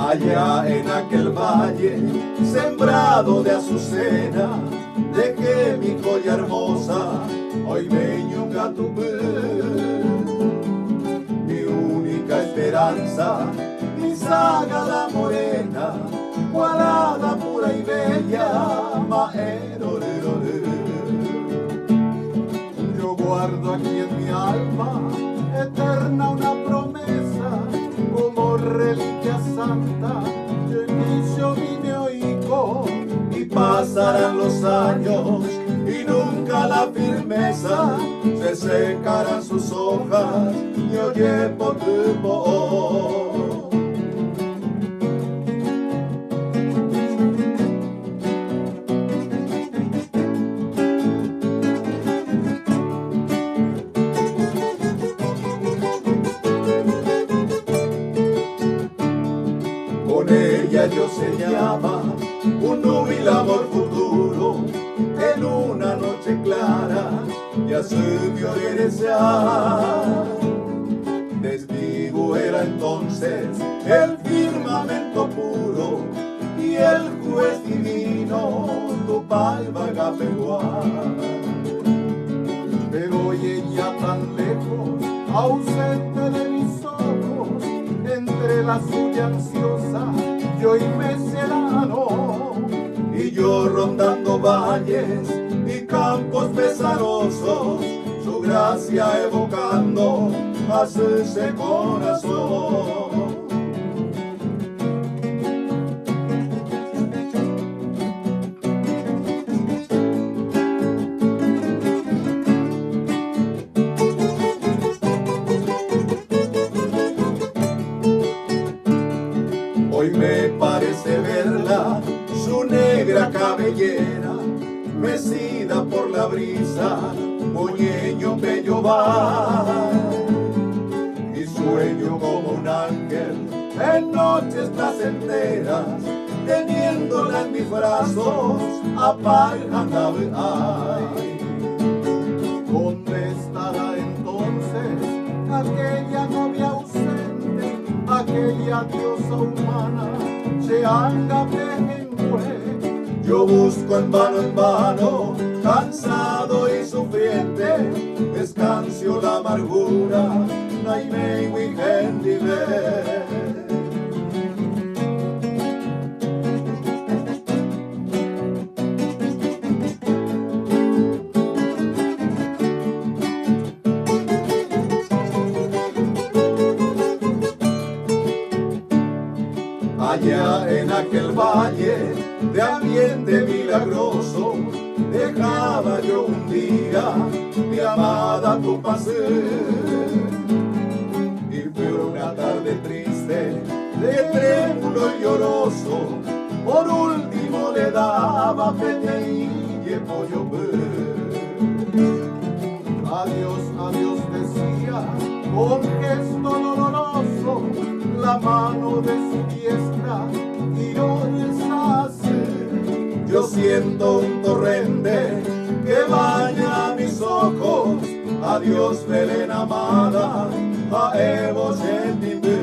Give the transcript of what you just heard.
Allá en aquel valle, sembrado de azucena, dejé mi joya hermosa, hoy veñuga tu mi única esperanza, mi saga la morena, cualada pura y bella, yo guardo aquí en mi alma eterna una promesa, como reliquia santa, yo inicio mi meoico, y pasarán los años y nunca la firmeza, se secarán sus hojas y oye por tu voz. Con ella yo sellaba un núbil amor futuro, en una noche clara ya se vio regresar. Testigo era entonces el firmamento puro y el juez divino tu palma gapeguar. Pero hoy ella tan lejos, ausente de mis ojos, entre la suya ansiosa, yo y meselano, y yo rondando valles y campos pesarosos, su gracia evocando a ese corazón. Hoy me parece verla, su negra cabellera, mecida por la brisa, moñeño bello va, y sueño como un ángel en noches placenteras, teniéndola en mis brazos, apagando ay. ¿Dónde estará entonces aquella novia ausente, aquella diosa humana, Cheanga Pejengüe? Yo busco en vano, cansado y sufriente, descanso la amargura, Naimei Wigendive. Allá en aquel valle de ambiente milagroso, dejaba yo un día mi amada tu paseo, y fue una tarde triste, de trémulo y lloroso, por último le daba peñaille pollo. Adiós, adiós decía, con gesto doloroso, la mano de su diestra tiró el sase. Yo siento un torrente que baña mis ojos, adiós Belén amada, a Evo Gentimbe.